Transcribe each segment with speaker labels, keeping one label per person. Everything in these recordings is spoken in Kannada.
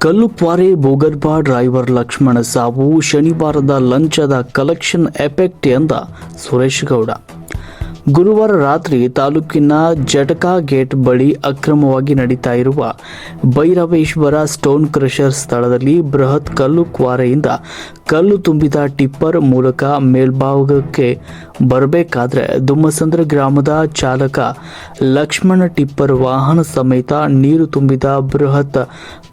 Speaker 1: ಕಲ್ಲುಕ್ವಾರೆ ಭೂಗರ್ಭ ಡ್ರೈವರ್ ಲಕ್ಷ್ಮಣ ಸಾವು ಶನಿವಾರದ ಲಂಚದ ಕಲೆಕ್ಷನ್ ಎಫೆಕ್ಟ್ ಎಂದ ಸುರೇಶ್ ಗೌಡ. ಗುರುವಾರ ರಾತ್ರಿ ತಾಲೂಕಿನ ಜಟಕಾ ಗೇಟ್ ಬಳಿ ಅಕ್ರಮವಾಗಿ ನಡೀತಾ ಇರುವ ಭೈರವೇಶ್ವರ ಸ್ಟೋನ್ ಕ್ರಷರ್ ಸ್ಥಳದಲ್ಲಿ ಬೃಹತ್ ಕಲ್ಲು ಕ್ವಾರೆಯಿಂದ ಕಲ್ಲು ತುಂಬಿದ ಟಿಪ್ಪರ್ ಮೂಲಕ ಮೇಲ್ಭಾಗಕ್ಕೆ ಬರಬೇಕಾದ್ರೆ ದುಮ್ಮಸಂದ್ರ ಗ್ರಾಮದ ಚಾಲಕ ಲಕ್ಷ್ಮಣ ಟಿಪ್ಪರ್ ವಾಹನ ಸಮೇತ ನೀರು ತುಂಬಿದ ಬೃಹತ್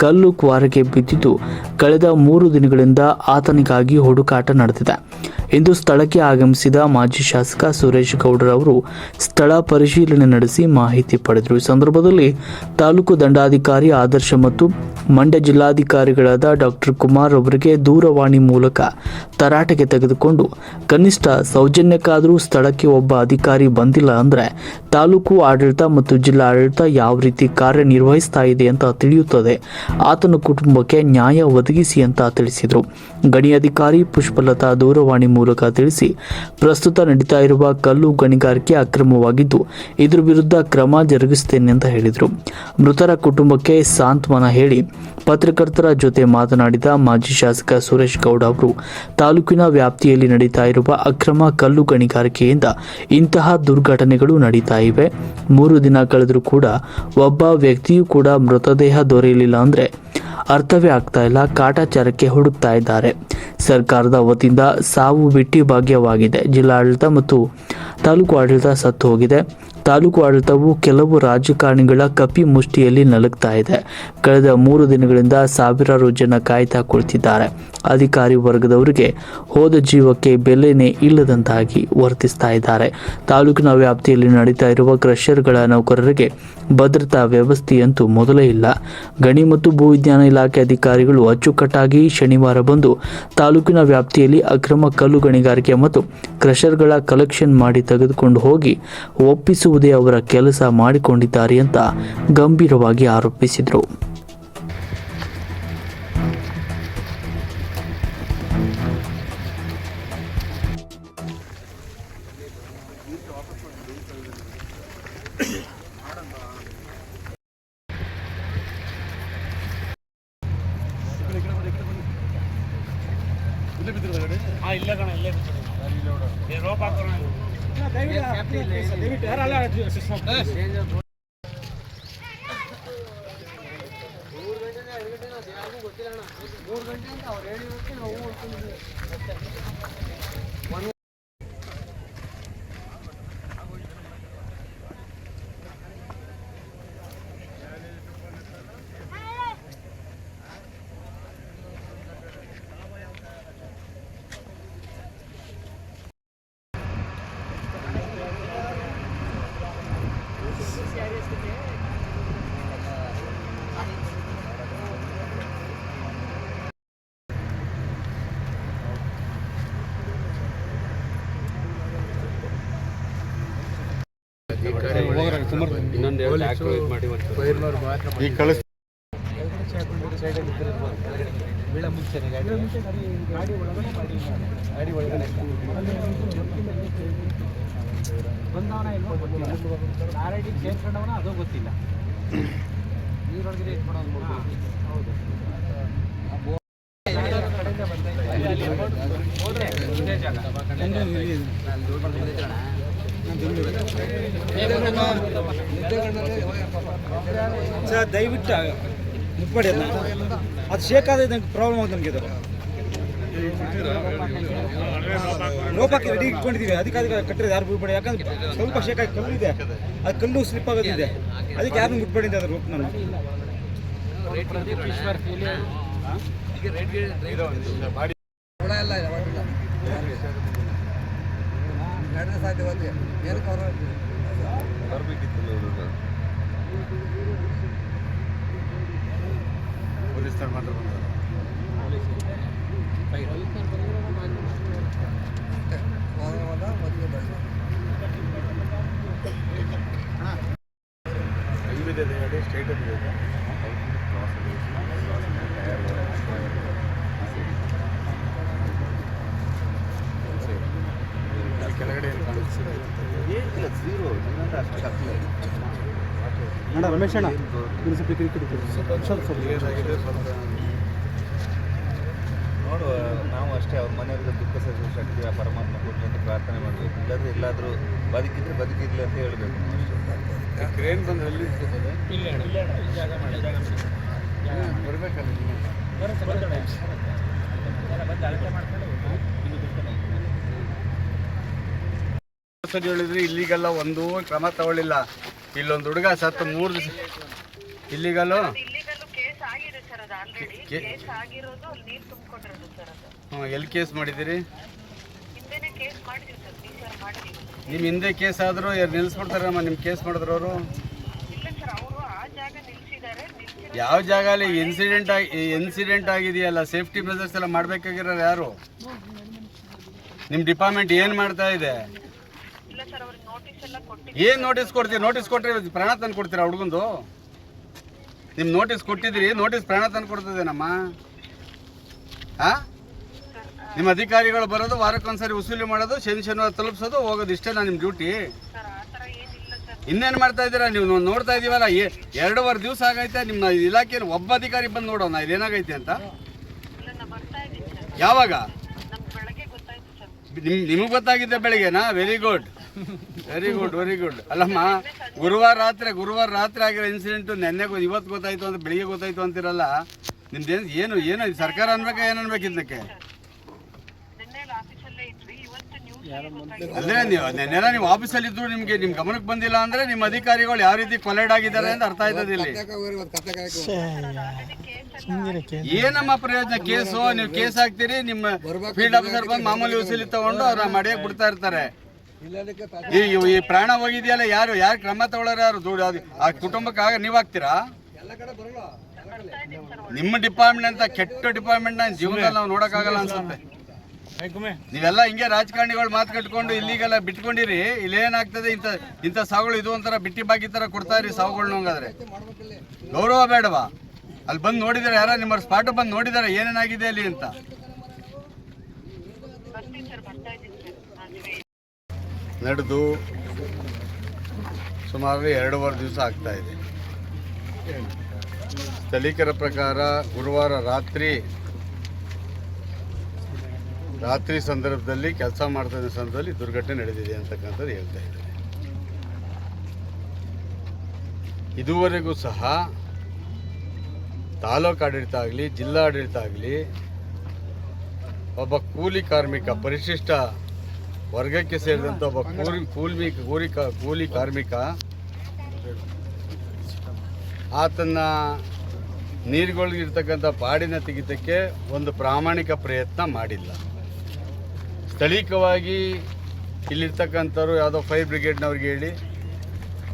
Speaker 1: ಕಲ್ಲು ಕ್ವಾರೆಗೆ ಬಿದ್ದಿದ್ದು ಕಳೆದ 3 ದಿನಗಳಿಂದ ಆತನಿಗಾಗಿ ಹುಡುಕಾಟ ನಡೆದಿದೆ. ಇಂದು ಸ್ಥಳಕ್ಕೆ ಆಗಮಿಸಿದ ಮಾಜಿ ಶಾಸಕ ಸುರೇಶ್ ಗೌಡರ್ ಅವರು ಸ್ಥಳ ಪರಿಶೀಲನೆ ನಡೆಸಿ ಮಾಹಿತಿ ಪಡೆದರು. ಈ ಸಂದರ್ಭದಲ್ಲಿ ತಾಲೂಕು ದಂಡಾಧಿಕಾರಿ ಆದರ್ಶ ಮತ್ತು ಮಂಡ್ಯ ಜಿಲ್ಲಾಧಿಕಾರಿಗಳಾದ ಡಾಕ್ಟರ್ ಕುಮಾರ್ ಅವರಿಗೆ ದೂರವಾಣಿ ಮೂಲಕ ತರಾಟೆಗೆ ತೆಗೆದುಕೊಂಡು ಕನಿಷ್ಠ ಸೌಜನ್ಯಕ್ಕಾದರೂ ಸ್ಥಳಕ್ಕೆ ಒಬ್ಬ ಅಧಿಕಾರಿ ಬಂದಿಲ್ಲ ಅಂದರೆ ತಾಲೂಕು ಆಡಳಿತ ಮತ್ತು ಜಿಲ್ಲಾ ಆಡಳಿತ ಯಾವ ರೀತಿ ಕಾರ್ಯನಿರ್ವಹಿಸ್ತಾ ಇದೆ ಅಂತ ತಿಳಿಯುತ್ತದೆ, ಆತನ ಕುಟುಂಬಕ್ಕೆ ನ್ಯಾಯ ಒದಗಿಸಿ ಅಂತ ತಿಳಿಸಿದರು. ಗಣಿ ಅಧಿಕಾರಿ ಪುಷ್ಪಲತಾ ದೂರವಾಣಿ ಮೂಲಕ ತಿಳಿಸಿ, ಪ್ರಸ್ತುತ ನಡೀತಾ ಇರುವ ಕಲ್ಲು ಗಣಿಗಾರಿಕೆ ಅಕ್ರಮವಾಗಿದ್ದು ಇದರ ವಿರುದ್ಧ ಕ್ರಮ ಜರುಗಿಸುತ್ತೇನೆ ಅಂತ ಹೇಳಿದರು. ಮೃತರ ಕುಟುಂಬಕ್ಕೆ ಸಾಂತ್ವನ ಹೇಳಿ ಪತ್ರಕರ್ತರ ಜೊತೆ ಮಾತನಾಡಿದ ಮಾಜಿ ಶಾಸಕ ಸುರೇಶ್ ಗೌಡ ಅವರು ತಾಲೂಕಿನ ವ್ಯಾಪ್ತಿಯಲ್ಲಿ ನಡೀತಾ ಇರುವ ಅಕ್ರಮ ಕಲ್ಲು ಗಣಿಗಾರಿಕೆಯಿಂದ ಇಂತಹ ದುರ್ಘಟನೆಗಳು ನಡೀತಾ ಇವೆ. 3 ದಿನ ಕಳೆದರೂ ಕೂಡ ಒಬ್ಬ ವ್ಯಕ್ತಿಯೂ ಕೂಡ ಮೃತದೇಹ ದೊರೆಯಲಿಲ್ಲ ಅಂದ್ರೆ ಅರ್ಥವೇ ಆಗ್ತಾ ಇಲ್ಲ. ಕಾಟಾಚಾರಕ್ಕೆ ಹುಡುಕ್ತಾ ಇದ್ದಾರೆ. ಸರ್ಕಾರದ ವತಿಯಿಂದ ಸಾವು ಬಿಟ್ಟಿ ಭಾಗ್ಯವಾಗಿದೆ. ಜಿಲ್ಲಾಡಳಿತ ಮತ್ತು ತಾಲೂಕು ಆಡಳಿತ ಸತ್ತು ಹೋಗಿದೆ. ತಾಲೂಕು ಆಡಳಿತವು ಕೆಲವು ರಾಜಕಾರಣಿಗಳ ಕಪಿ ಮುಷ್ಟಿಯಲ್ಲಿ ನಲುಗ್ತಾ ಇದೆ. ಕಳೆದ 3 ದಿನಗಳಿಂದ ಸಾವಿರಾರು ಜನ ಕಾಯ್ತಾ ಕುಳಿತಿದ್ದಾರೆ. ಅಧಿಕಾರಿ ವರ್ಗದವರಿಗೆ ಹೋದ ಜೀವಕ್ಕೆ ಬೆಲೆನೇ ಇಲ್ಲದಂತಾಗಿ ವರ್ತಿಸ್ತಾ ಇದ್ದಾರೆ. ತಾಲೂಕಿನ ವ್ಯಾಪ್ತಿಯಲ್ಲಿ ನಡೀತಾ ಇರುವ ಕ್ರಷರ್ಗಳ ನೌಕರರಿಗೆ ಭದ್ರತಾ ವ್ಯವಸ್ಥೆಯಂತೂ ಮೊದಲೇ ಇಲ್ಲ. ಗಣಿ ಮತ್ತು ಭೂವಿಜ್ಞಾನ ಇಲಾಖೆ ಅಧಿಕಾರಿಗಳು ಅಚ್ಚುಕಟ್ಟಾಗಿ ಶನಿವಾರ ಬಂದು ತಾಲೂಕಿನ ವ್ಯಾಪ್ತಿಯಲ್ಲಿ ಅಕ್ರಮ ಕಲ್ಲು ಗಣಿಗಾರಿಕೆ ಮತ್ತು ಕ್ರಷರ್ಗಳ ಕಲೆಕ್ಷನ್ ಮಾಡಿ ತೆಗೆದುಕೊಂಡು ಹೋಗಿ ಒಪ್ಪಿಸುವುದೇ ಅವರ ಕೆಲಸ ಮಾಡಿಕೊಂಡಿದ್ದಾರೆ ಅಂತ ಗಂಭೀರವಾಗಿ ಆರೋಪಿಸಿದರು.
Speaker 2: ಅದು ಗೊತ್ತಿಲ್ಲ.
Speaker 3: ಸರ್ ದಯವಿಟ್ಟು ಮುಟ್ಬೇಡಿ ಅದನ್ನ. ಅದು ಶೇಕ್ ಆದರೆ ನನಗೆ ಪ್ರಾಬ್ಲಮ್ ಆಗುತ್ತೆ. ನಮಗೆ ಅದು ರೋಪಾಕಿ ರೆಡಿ ಇಟ್ಕೊಂಡಿದ್ದೀವಿ. ಅದಕ್ಕೆ ಕಟ್ಟಿರೋದು ಯಾರು ಬಿಡ್ಬೇಡಿ. ಯಾಕಂದ್ರೆ ಸ್ವಲ್ಪ ಶೇಕ್ ಆಗಿ ಕಲ್ಲು ಇದೆ, ಅದು ಕಲ್ಲು ಸ್ಲಿಪ್ ಆಗೋದಿದೆ. ಅದಕ್ಕೆ ಯಾರನ್ನು ಬಿಟ್ಬೇಡಿ ಅಂತ ರೋಪ್ ನಾನು
Speaker 2: ಕೆಳಗಡೆ
Speaker 3: ರಮೇಶ್ ಅಣ್ಣ ಸ್ವಲ್ಪ
Speaker 4: ಮನೆಯವರಿಗೆ ದುಃಖ ಸಹಿಸುವ ಶಕ್ತಿ ಆ ಪರಮಾತ್ಮ ಕೊಡಲಿ ಅಂತ ಪ್ರಾರ್ಥನೆ ಮಾಡಬೇಕು. ಇಲ್ಲಾಂದರೆ ಎಲ್ಲಾದರೂ ಬದುಕಿದ್ರೆ ಬದುಕಿರಲಿ ಅಂತ ಹೇಳಬೇಕು ಅಷ್ಟೇ.
Speaker 5: ಕ್ರೇನ್ ಬಂದು ಎಲ್ಲಿ ಇರ್ತದೆ ಬರಬೇಕಲ್ಲ ಸರಿ ಹೇಳಿದ್ರೆ ಇಲ್ಲಿಗೆಲ್ಲ ಒಂದು ಕ್ರಮ ತಗೊಳ್ಳಿಲ್ಲ. ಇಲ್ಲೊಂದು ಹುಡುಗ ಸತ್ತು 3 ದಿವಸ ಇಲ್ಲಿಗಲ್ಲು ಎಲ್ಲಿ ಕೇಸ್ ಮಾಡಿದ್ದೀರಿ? ನಿಮ್ಮ ಹಿಂದೆ ಕೇಸ್ ಆದರೂ ನಿಲ್ಲಿಸ್ಬಿಡ್ತಾರಮ್ಮ ನಿಮ್ಮ ಕೇಸ್ ಮಾಡಿದ್ರು ಅವರು. ಯಾವ ಜಾಗ ಅಲ್ಲಿ ಇನ್ಸಿಡೆಂಟ್ ಆಗಿದೆಯಲ್ಲ, ಸೇಫ್ಟಿ ಮೆಜರ್ಸ್ ಎಲ್ಲ ಮಾಡಬೇಕಾಗಿರೋರು ಯಾರು? ನಿಮ್ಮ ಡಿಪಾರ್ಟ್ಮೆಂಟ್ ಏನು ಮಾಡ್ತಾ ಇದೆ? ಏನು ನೋಟಿಸ್ ಕೊಡ್ತೀರಿ? ನೋಟಿಸ್ ಕೊಟ್ಟರೆ ಪ್ರಾಣ ತಂದು ಕೊಡ್ತೀರಾ ಹುಡುಗಂದು? ನಿಮ್ಮ ನೋಟಿಸ್ ಕೊಟ್ಟಿದ್ದೀರಿ, ನೋಟಿಸ್ ಪ್ರಾಣ ತಂದು ಕೊಡ್ತದೇನಮ್ಮ? ಹಾಂ, ನಿಮ್ಮ ಅಧಿಕಾರಿಗಳು ಬರೋದು ವಾರಕ್ಕೊಂದ್ಸರಿ ವಸೂಲಿ ಮಾಡೋದು, ಶನಿವಾರ ತಲುಪಿಸೋದು ಹೋಗೋದು, ಇಷ್ಟೇನಾ ನಿಮ್ಮ ಡ್ಯೂಟಿ? ಇನ್ನೇನು ಮಾಡ್ತಾ ಇದ್ದೀರಾ ನೀವು? ನೋಡ್ತಾ ಇದೀವಲ್ಲ, 2.5 ದಿವಸ ಆಗೈತೆ ನಿಮ್ಮ ಇಲಾಖೆಯಲ್ಲಿ ಒಬ್ಬ ಅಧಿಕಾರಿ ಬಂದು ನೋಡೋಣ ಇದೇನಾಗೈತೆ ಅಂತ. ಯಾವಾಗ ನಿಮಗೆ ಗೊತ್ತಾಗಿದ್ದೆ? ಬೆಳಿಗ್ಗೆನಾ? Very good. ಅಲ್ಲಮ್ಮ, ಗುರುವಾರ ರಾತ್ರಿ ಆಗಿರೋ ಇನ್ಸಿಡೆಂಟು ನೆನ್ನೆ ಇವತ್ತು ಗೊತ್ತಾಯ್ತು ಅಂತ ಬೆಳಿಗ್ಗೆ ಗೊತ್ತಾಯ್ತು ಅಂತಿರಲ್ಲ. ನಿಮ್ದೇನು ಏನು ಸರ್ಕಾರ ಅನ್ಬೇಕಾ ಏನು ಅನ್ಬೇಕು ಇದಕ್ಕೆ? ಅಂದ್ರೆ ನೆನ್ನೆಲ್ಲ ನೀವು ಆಫೀಸಲ್ಲಿ ಇದ್ರು ನಿಮ್ಗೆ ನಿಮ್ಮ ಗಮನಕ್ಕೆ ಬಂದಿಲ್ಲ ಅಂದ್ರೆ ನಿಮ್ಮ ಅಧಿಕಾರಿಗಳು ಯಾವ ರೀತಿ ಕೊಲೆಡ್ ಆಗಿದ್ದಾರೆ ಅಂತ ಅರ್ಥ ಆಯ್ತದೆ ಇಲ್ಲಿ. ಏನಮ್ಮ ಪ್ರಯೋಜನ ಕೇಸು? ನೀವು ಕೇಸ್ ಹಾಕ್ತೀರಿ, ನಿಮ್ಮ ಫೀಲ್ಡ್ ಆಫೀಸರ್ ಬಂದು ಮಾಮೂಲಿ ವಸೂಲಿ ತಗೊಂಡು ಅವ್ರ ಮಡಿಯಾಗಿ ಬಿಡ್ತಾ ಇರ್ತಾರೆ. ಈ ಪ್ರಾಣ ಹೋಗಿದೆಯಲ್ಲ, ಯಾರು ಕ್ರಮ ತಗೊಳ್ಳೋರು? ಯಾರು ಆ ಕುಟುಂಬಕ್ಕೆ ಆಗ ನೀವು ಹಾಕ್ತೀರಾ? ನಿಮ್ಮ ಡಿಪಾರ್ಟ್ಮೆಂಟ್ ಅಂತ ಕೆಟ್ಟ ಡಿಪಾರ್ಟ್ಮೆಂಟ್ ನ ಜೀವನದಲ್ಲಿ ನಾವು ನೋಡಕ್ಕಾಗಲ್ಲ ಅನ್ಸುತ್ತೆ. ನೀವೆಲ್ಲ ಹಿಂಗೆ ರಾಜಕಾರಣಿಗಳು ಮಾತು ಕಟ್ಕೊಂಡು ಇಲ್ಲಿಗೆಲ್ಲ ಬಿಟ್ಕೊಂಡಿರಿ. ಇಲ್ಲೇನಾಗ್ತದೆ? ಇಂಥ ಸಾವುಗಳು ಇದು ಒಂಥರ ಬಿಟ್ಟಿ ಬಾಗಿ ತರ ಕೊಡ್ತಾ ಇರಿ ಸಾವುಗಳನ್ನ. ಹಂಗಾದ್ರೆ ಗೌರವ ಬೇಡವಾ? ಅಲ್ಲಿ ಬಂದು ನೋಡಿದಾರೆ ಯಾರ? ನಿಮ್ಮ ಸ್ಪಾಟ್ ಬಂದು ನೋಡಿದಾರೆ ಏನೇನಾಗಿದೆ ಅಲ್ಲಿ ಅಂತ? ನಡೆದು ಸುಮಾರು 2.5 ದಿವಸ ಆಗ್ತಾ ಇದೆ. ಸ್ಥಳೀಕರ ಪ್ರಕಾರ ಗುರುವಾರ ರಾತ್ರಿ ಸಂದರ್ಭದಲ್ಲಿ ಕೆಲಸ ಮಾಡ್ತಾ ಇದ್ದ ಸಂದರ್ಭದಲ್ಲಿ ದುರ್ಘಟನೆ ನಡೆದಿದೆ ಅಂತಕ್ಕಂಥದ್ದು ಹೇಳ್ತಾ ಇದ್ದಾರೆ. ಇದುವರೆಗೂ ಸಹ ತಾಲೂಕು ಆಡಳಿತ ಆಗಲಿ, ಜಿಲ್ಲಾ ಆಡಳಿತ ಆಗಲಿ, ಒಬ್ಬ ಕೂಲಿ ಕಾರ್ಮಿಕ, ಪರಿಶಿಷ್ಟ ವರ್ಗಕ್ಕೆ ಸೇರಿದಂಥ ಒಬ್ಬ ಕೂಲಿ ಕಾರ್ಮಿಕ ಆತನ ನೀರುಗಳಿರ್ತಕ್ಕಂಥ ಬಾಡಿನ ತೆಗಿತಕ್ಕೆ ಒಂದು ಪ್ರಾಮಾಣಿಕ ಪ್ರಯತ್ನ ಮಾಡಿಲ್ಲ. ಸ್ಥಳೀಯವಾಗಿ ಇಲ್ಲಿರ್ತಕ್ಕಂಥವ್ರು ಯಾವುದೋ ಫೈರ್ ಬ್ರಿಗೇಡ್ನವ್ರಿಗೆ ಹೇಳಿ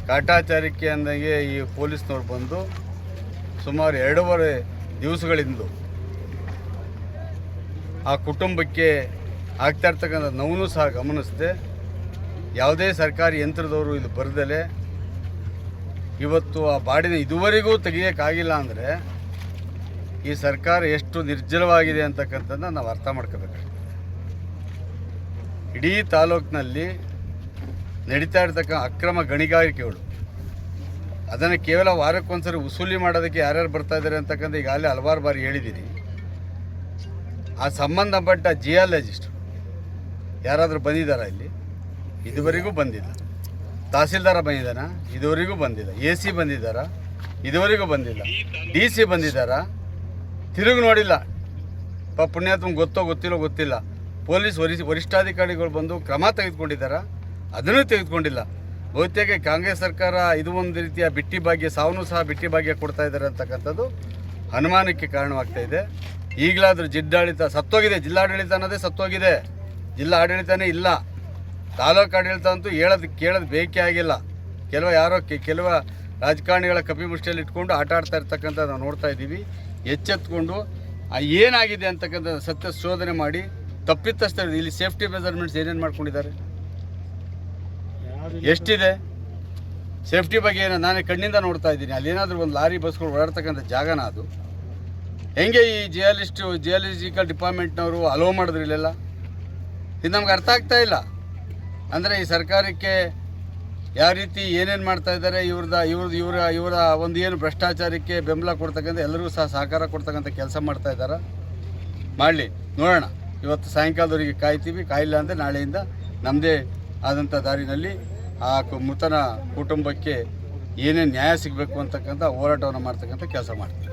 Speaker 5: ಕಾಟಾಚಾರಕ್ಕೆ ಅಂದಂಗೆ ಈ ಪೊಲೀಸ್ನವ್ರು ಬಂದು ಸುಮಾರು 2.5 ದಿವಸಗಳಿಂದ ಆ ಕುಟುಂಬಕ್ಕೆ ಆಗ್ತಾ ಇರ್ತಕ್ಕಂಥ ನೋವು ಸಹ ಗಮನಿಸದೆ ಯಾವುದೇ ಸರ್ಕಾರಿ ಯಂತ್ರದವರು ಇಲ್ಲಿ ಬರದಲೆ ಇವತ್ತು ಆ ಬಾಡಿನ ಇದುವರೆಗೂ ತೆಗಿಯೋಕ್ಕಾಗಿಲ್ಲ ಅಂದರೆ ಈ ಸರ್ಕಾರ ಎಷ್ಟು ನಿರ್ಜಲವಾಗಿದೆ ಅಂತಕ್ಕಂಥದ್ದನ್ನ ನಾವು ಅರ್ಥ ಮಾಡ್ಕೋಬೇಕು. ಇಡೀ ತಾಲೂಕಿನಲ್ಲಿ ನಡೀತಾ ಇರ್ತಕ್ಕ ಅಕ್ರಮ ಗಣಿಗಾರಿಕೆಗಳು, ಅದನ್ನು ಕೇವಲ ವಾರಕ್ಕೊಂದ್ಸರಿ ವಸೂಲಿ ಮಾಡೋದಕ್ಕೆ ಯಾರ್ಯಾರು ಬರ್ತಾ ಇದ್ದಾರೆ ಅಂತಕ್ಕಂಥ ಈಗಾಗಲೇ ಹಲವಾರು ಬಾರಿ ಹೇಳಿದ್ದೀನಿ. ಆ ಸಂಬಂಧಪಟ್ಟ ಜಿಯಾಲಜಿಸ್ಟ್ ಯಾರಾದರೂ ಬಂದಿದ್ದಾರಾ ಇಲ್ಲಿ? ಇದುವರೆಗೂ ಬಂದಿಲ್ಲ. ತಹಸೀಲ್ದಾರ ಬಂದಿದ್ದಾರಾ? ಇದುವರೆಗೂ ಬಂದಿಲ್ಲ. AC ಬಂದಿದ್ದಾರಾ? ಇದುವರೆಗೂ ಬಂದಿಲ್ಲ. DC ಬಂದಿದ್ದಾರಾ? ತಿರುಗಿ ನೋಡಿಲ್ಲ. ಪುಣ್ಯಾತ್ಮ ಗೊತ್ತಿಲ್ಲ. ಪೊಲೀಸ್ ವರಿಷ್ಠಾಧಿಕಾರಿಗಳು ಬಂದು ಕ್ರಮ ತೆಗೆದುಕೊಂಡಿದ್ದಾರಾ? ಅದನ್ನೂ ತೆಗೆದುಕೊಂಡಿಲ್ಲ. ಬಹುತೇಕ ಕಾಂಗ್ರೆಸ್ ಸರ್ಕಾರ ಇದು ಒಂದು ರೀತಿಯ ಬಿಟ್ಟಿ ಭಾಗ್ಯ, ಸಾವನ್ನೂ ಸಹ ಬಿಟ್ಟಿ ಭಾಗ್ಯ ಕೊಡ್ತಾ ಇದ್ದಾರೆ ಅಂತಕ್ಕಂಥದ್ದು ಅನುಮಾನಕ್ಕೆ ಕಾರಣವಾಗ್ತಾ ಇದೆ. ಈಗಲಾದರೂ ಜಿಲ್ಲಾಡಳಿತ ಸತ್ತೋಗಿದೆ. ಜಿಲ್ಲಾಡಳಿತ ಅನ್ನೋದೇ ಸತ್ತೋಗಿದೆ. ಜಿಲ್ಲಾ ಆಡಳಿತನೇ ಇಲ್ಲ. ತಾಲೂಕು ಆಡಳಿತ ಅಂತೂ ಕೇಳೋದು ಬೇಕೇ ಆಗಿಲ್ಲ. ಕೆಲವು ರಾಜಕಾರಣಿಗಳ ಕಪಿಮುಷ್ಟಿಯಲ್ಲಿ ಇಟ್ಕೊಂಡು ಆಟ ಆಡ್ತಾ ಇರ್ತಕ್ಕಂಥ ನಾವು ನೋಡ್ತಾ ಇದ್ದೀವಿ. ಎಚ್ಚೆತ್ಕೊಂಡು ಏನಾಗಿದೆ ಅಂತಕ್ಕಂಥ ಸತ್ಯ ಶೋಧನೆ ಮಾಡಿ ತಪ್ಪಿತಸ್ಥ ಇಲ್ಲಿ ಸೇಫ್ಟಿ ಮೆಜರ್ಮೆಂಟ್ಸ್ ಏನೇನು ಮಾಡ್ಕೊಂಡಿದ್ದಾರೆ, ಎಷ್ಟಿದೆ ಸೇಫ್ಟಿ ಬಗ್ಗೆ ಏನೋ ನಾನೇ ಕಣ್ಣಿಂದ ನೋಡ್ತಾ ಇದ್ದೀನಿ. ಅಲ್ಲೇನಾದರೂ ಒಂದು ಲಾರಿ ಬಸ್ಗಳು ಓಡಾಡ್ತಕ್ಕಂಥ ಜಾಗನ ಅದು? ಹೆಂಗೆ ಈ ಜಿಯಾಲಜಿಕಲ್ ಡಿಪಾರ್ಟ್ಮೆಂಟ್ನವರು ಅಲೋ ಮಾಡಿದ್ರು ಇಲ್ಲೆಲ್ಲ? ಇದು ನಮ್ಗೆ ಅರ್ಥ ಆಗ್ತಾ ಇಲ್ಲ. ಅಂದರೆ ಈ ಸರ್ಕಾರಕ್ಕೆ ಯಾವ ರೀತಿ ಏನೇನು ಮಾಡ್ತಾ ಇದ್ದಾರೆ, ಇವರ ಒಂದು ಏನು ಭ್ರಷ್ಟಾಚಾರಕ್ಕೆ ಬೆಂಬಲ ಕೊಡ್ತಕ್ಕಂಥ ಎಲ್ಲರಿಗೂ ಸಹ ಸಹಕಾರ ಕೊಡ್ತಕ್ಕಂಥ ಕೆಲಸ ಮಾಡ್ತಾ ಇದ್ದಾರೆ. ಮಾಡಲಿ, ನೋಡೋಣ. ಇವತ್ತು ಸಾಯಂಕಾಲದವರೆಗೆ ಕಾಯ್ತೀವಿ. ಕಾಯಿಲ್ಲ ಅಂದರೆ ನಾಳೆಯಿಂದ ನಮ್ಮದೇ ಆದಂಥ ದಾರಿನಲ್ಲಿ ಆ ಮೃತನ ಕುಟುಂಬಕ್ಕೆ ಏನೇನು ನ್ಯಾಯ ಸಿಗಬೇಕು ಅಂತಕ್ಕಂಥ ಹೋರಾಟವನ್ನು ಮಾಡ್ತಕ್ಕಂಥ ಕೆಲಸ ಮಾಡ್ತೀವಿ.